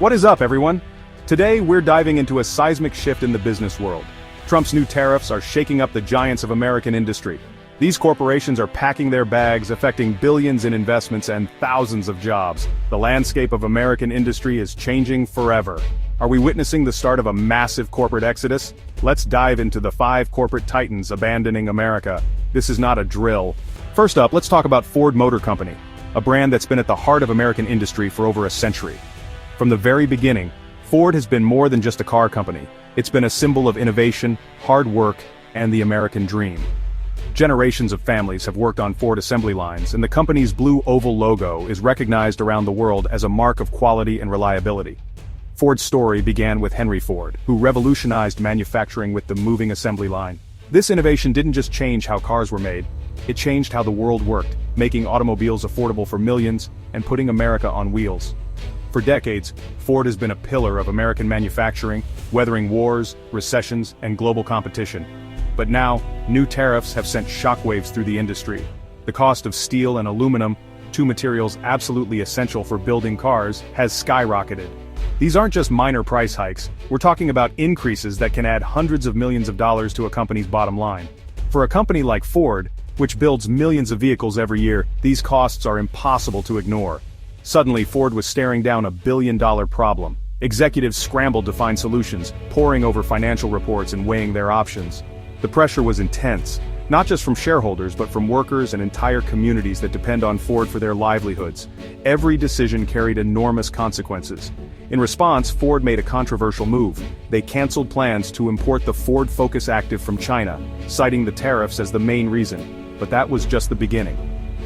What is up, everyone? Today, we're diving into a seismic shift in the business world. Trump's new tariffs are shaking up the giants of American industry. These corporations are packing their bags, affecting billions in investments and thousands of jobs. The landscape of American industry is changing forever. Are we witnessing the start of a massive corporate exodus? Let's dive into the 5 corporate titans abandoning America. This is not a drill. First up, let's talk about Ford Motor Company, a brand that's been at the heart of American industry for over a century. From the very beginning, Ford has been more than just a car company. It's been a symbol of innovation, hard work, and the American dream. Generations of families have worked on Ford assembly lines, and the company's blue oval logo is recognized around the world as a mark of quality and reliability. Ford's story began with Henry Ford, who revolutionized manufacturing with the moving assembly line. This innovation didn't just change how cars were made, it changed how the world worked, making automobiles affordable for millions and putting America on wheels. For decades, Ford has been a pillar of American manufacturing, weathering wars, recessions, and global competition. But now, new tariffs have sent shockwaves through the industry. The cost of steel and aluminum, 2 materials absolutely essential for building cars, has skyrocketed. These aren't just minor price hikes, we're talking about increases that can add hundreds of millions of dollars to a company's bottom line. For a company like Ford, which builds millions of vehicles every year, these costs are impossible to ignore. Suddenly, Ford was staring down $1 billion problem. Executives scrambled to find solutions, poring over financial reports and weighing their options. The pressure was intense, not just from shareholders but from workers and entire communities that depend on Ford for their livelihoods. Every decision carried enormous consequences. In response, Ford made a controversial move. They canceled plans to import the Ford Focus Active from China, citing the tariffs as the main reason. But that was just the beginning.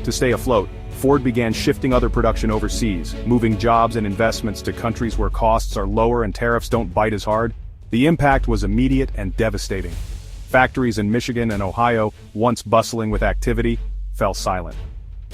To stay afloat, Ford began shifting other production overseas, moving jobs and investments to countries where costs are lower and tariffs don't bite as hard. The impact was immediate and devastating. Factories in Michigan and Ohio, once bustling with activity, fell silent.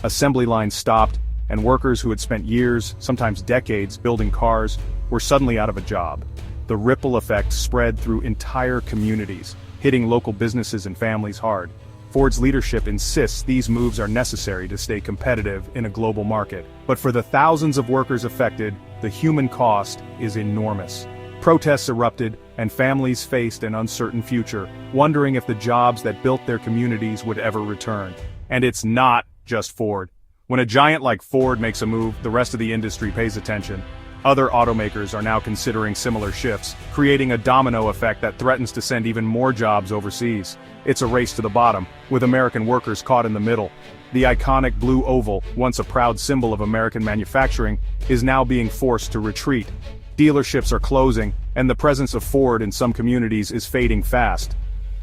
Assembly lines stopped, and workers who had spent years, sometimes decades, building cars, were suddenly out of a job. The ripple effect spread through entire communities, hitting local businesses and families hard. Ford's leadership insists these moves are necessary to stay competitive in a global market. But for the thousands of workers affected, the human cost is enormous. Protests erupted, and families faced an uncertain future, wondering if the jobs that built their communities would ever return. And it's not just Ford. When a giant like Ford makes a move, the rest of the industry pays attention. Other automakers are now considering similar shifts, creating a domino effect that threatens to send even more jobs overseas. It's a race to the bottom, with American workers caught in the middle. The iconic blue oval, once a proud symbol of American manufacturing, is now being forced to retreat. Dealerships are closing, and the presence of Ford in some communities is fading fast.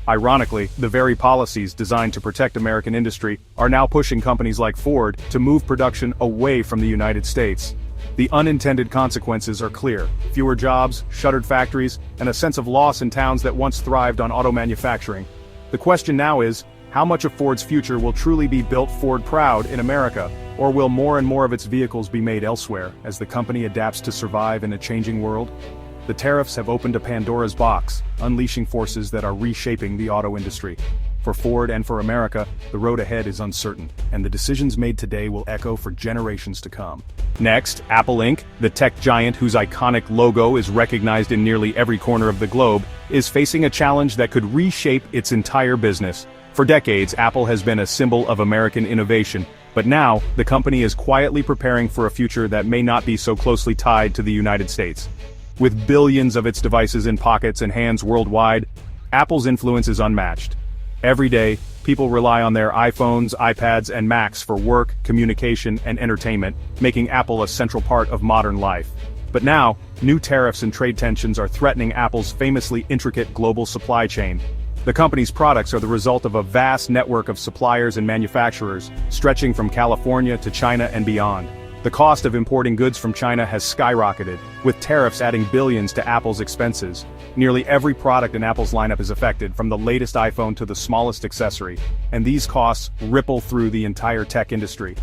Ironically, the very policies designed to protect American industry are now pushing companies like Ford to move production away from the United States. The unintended consequences are clear: fewer jobs, shuttered factories, and a sense of loss in towns that once thrived on auto manufacturing. The question now is, how much of Ford's future will truly be built Ford proud in America, or will more and more of its vehicles be made elsewhere as the company adapts to survive in a changing world? The tariffs have opened a Pandora's box, unleashing forces that are reshaping the auto industry. For Ford and for America, the road ahead is uncertain, and the decisions made today will echo for generations to come. Next, Apple Inc., the tech giant whose iconic logo is recognized in nearly every corner of the globe, is facing a challenge that could reshape its entire business. For decades, Apple has been a symbol of American innovation, but now, the company is quietly preparing for a future that may not be so closely tied to the United States. With billions of its devices in pockets and hands worldwide, Apple's influence is unmatched. Every day, people rely on their iPhones, iPads, and Macs for work, communication, and entertainment, making Apple a central part of modern life. But now, new tariffs and trade tensions are threatening Apple's famously intricate global supply chain. The company's products are the result of a vast network of suppliers and manufacturers, stretching from California to China and beyond. The cost of importing goods from China has skyrocketed, with tariffs adding billions to Apple's expenses. Nearly every product in Apple's lineup is affected, from the latest iPhone to the smallest accessory, and these costs ripple through the entire tech industry.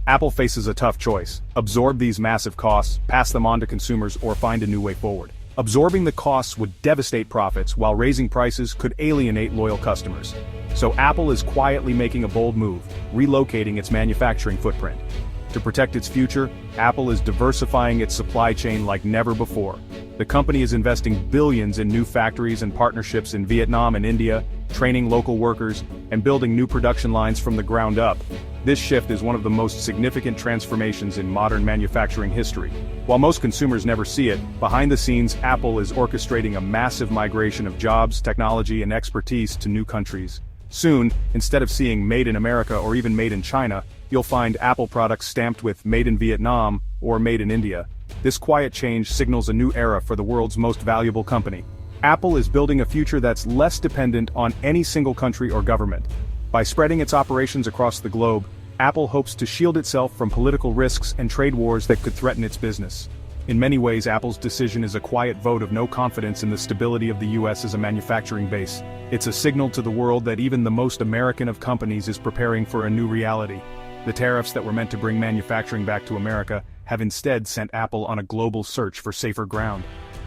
Apple faces a tough choice: absorb these massive costs, pass them on to consumers, or find a new way forward. Absorbing the costs would devastate profits, while raising prices could alienate loyal customers. So Apple is quietly making a bold move, relocating its manufacturing footprint. To protect its future, Apple is diversifying its supply chain like never before. The company is investing billions in new factories and partnerships in Vietnam and India, training local workers, and building new production lines from the ground up. This shift is one of the most significant transformations in modern manufacturing history. While most consumers never see it, behind the scenes, Apple is orchestrating a massive migration of jobs, technology, and expertise to new countries. Soon, instead of seeing Made in America or even Made in China, you'll find Apple products stamped with Made in Vietnam or Made in India. This quiet change signals a new era for the world's most valuable company. Apple is building a future that's less dependent on any single country or government. By spreading its operations across the globe, Apple hopes to shield itself from political risks and trade wars that could threaten its business. In many ways, Apple's decision is a quiet vote of no confidence in the stability of the US as a manufacturing base. It's a signal to the world that even the most American of companies is preparing for a new reality. The tariffs that were meant to bring manufacturing back to America have instead sent Apple on a global search for safer ground.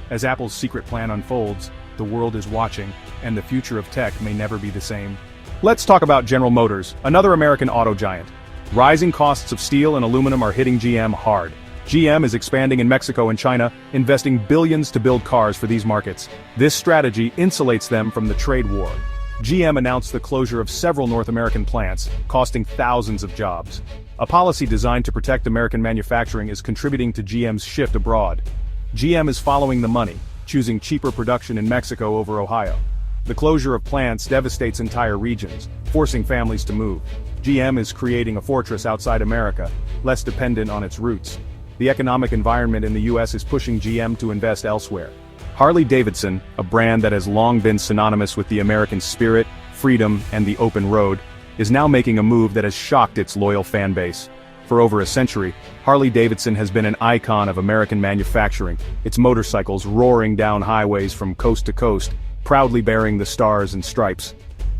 As Apple's secret plan unfolds, the world is watching, and the future of tech may never be the same. Let's talk about General Motors, another American auto giant. Rising costs of steel and aluminum are hitting GM hard. GM is expanding in Mexico and China, investing billions to build cars for these markets. This strategy insulates them from the trade war. GM announced the closure of several North American plants, costing thousands of jobs. A policy designed to protect American manufacturing is contributing to GM's shift abroad. GM is following the money, choosing cheaper production in Mexico over Ohio. The closure of plants devastates entire regions, forcing families to move. GM is creating a fortress outside America, less dependent on its roots. The economic environment in the US is pushing GM to invest elsewhere. Harley-Davidson, a brand that has long been synonymous with the American spirit, freedom, and the open road, is now making a move that has shocked its loyal fan base. For over a century, Harley-Davidson has been an icon of American manufacturing, its motorcycles roaring down highways from coast to coast, proudly bearing the stars and stripes.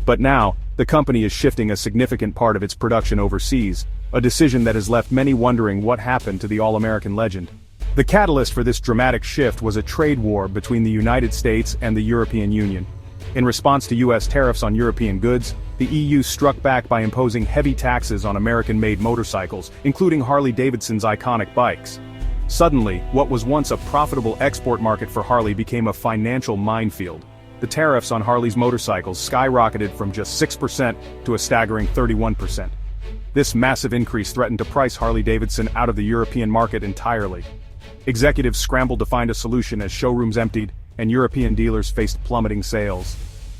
But now, the company is shifting a significant part of its production overseas, a decision that has left many wondering what happened to the all-American legend. The catalyst for this dramatic shift was a trade war between the United States and the European Union. In response to US tariffs on European goods, the EU struck back by imposing heavy taxes on American-made motorcycles, including Harley-Davidson's iconic bikes. Suddenly, what was once a profitable export market for Harley became a financial minefield. The tariffs on Harley's motorcycles skyrocketed from just 6% to a staggering 31%. This massive increase threatened to price Harley-Davidson out of the European market entirely. Executives scrambled to find a solution as showrooms emptied, and European dealers faced plummeting sales.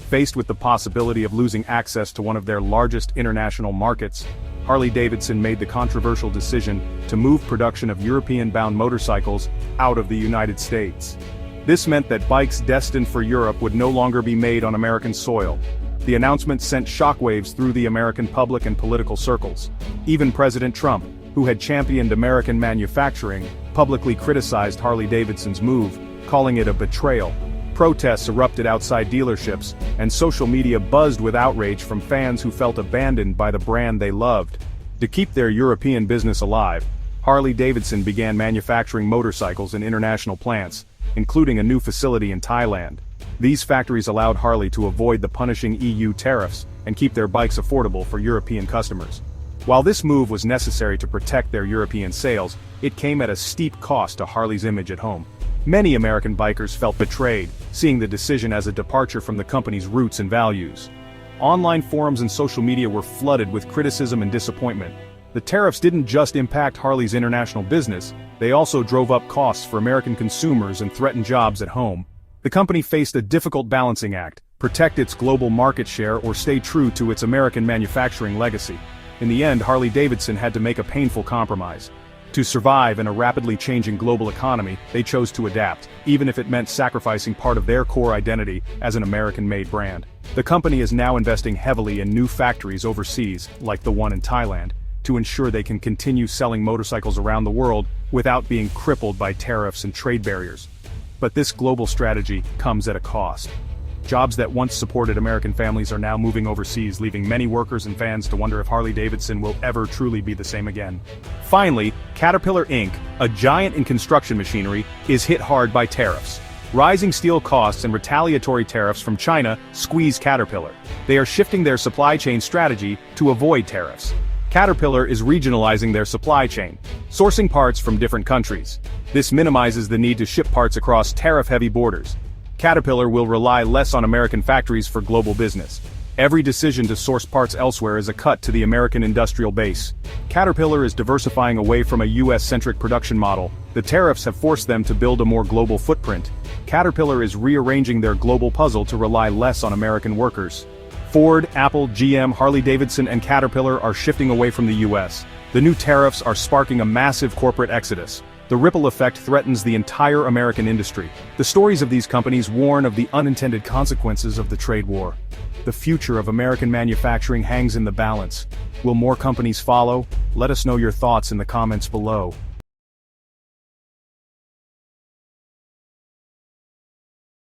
Faced with the possibility of losing access to one of their largest international markets, Harley-Davidson made the controversial decision to move production of European-bound motorcycles out of the United States. This meant that bikes destined for Europe would no longer be made on American soil. The announcement sent shockwaves through the American public and political circles. Even President Trump, who had championed American manufacturing, publicly criticized Harley-Davidson's move, calling it a betrayal. Protests erupted outside dealerships, and social media buzzed with outrage from fans who felt abandoned by the brand they loved. To keep their European business alive, Harley-Davidson began manufacturing motorcycles in international plants, including a new facility in Thailand. These factories allowed Harley to avoid the punishing EU tariffs and keep their bikes affordable for European customers. While this move was necessary to protect their European sales, it came at a steep cost to Harley's image at home. Many American bikers felt betrayed, seeing the decision as a departure from the company's roots and values. Online forums and social media were flooded with criticism and disappointment. The tariffs didn't just impact Harley's international business, they also drove up costs for American consumers and threatened jobs at home. The company faced a difficult balancing act: protect its global market share or stay true to its American manufacturing legacy. In the end, Harley-Davidson had to make a painful compromise. To survive in a rapidly changing global economy, they chose to adapt, even if it meant sacrificing part of their core identity as an American-made brand. The company is now investing heavily in new factories overseas, like the one in Thailand, to ensure they can continue selling motorcycles around the world without being crippled by tariffs and trade barriers. But this global strategy comes at a cost. Jobs that once supported American families are now moving overseas, leaving many workers and fans to wonder if Harley-Davidson will ever truly be the same again. Finally, Caterpillar Inc., a giant in construction machinery, is hit hard by tariffs. Rising steel costs and retaliatory tariffs from China squeeze Caterpillar. They are shifting their supply chain strategy to avoid tariffs. Caterpillar is regionalizing their supply chain, sourcing parts from different countries. This minimizes the need to ship parts across tariff-heavy borders. Caterpillar will rely less on American factories for global business. Every decision to source parts elsewhere is a cut to the American industrial base. Caterpillar is diversifying away from a US-centric production model. The tariffs have forced them to build a more global footprint. Caterpillar is rearranging their global puzzle to rely less on American workers. Ford, Apple, GM, Harley-Davidson, and Caterpillar are shifting away from the US. The new tariffs are sparking a massive corporate exodus. The ripple effect threatens the entire American industry. The stories of these companies warn of the unintended consequences of the trade war. The future of American manufacturing hangs in the balance. Will more companies follow? Let us know your thoughts in the comments below.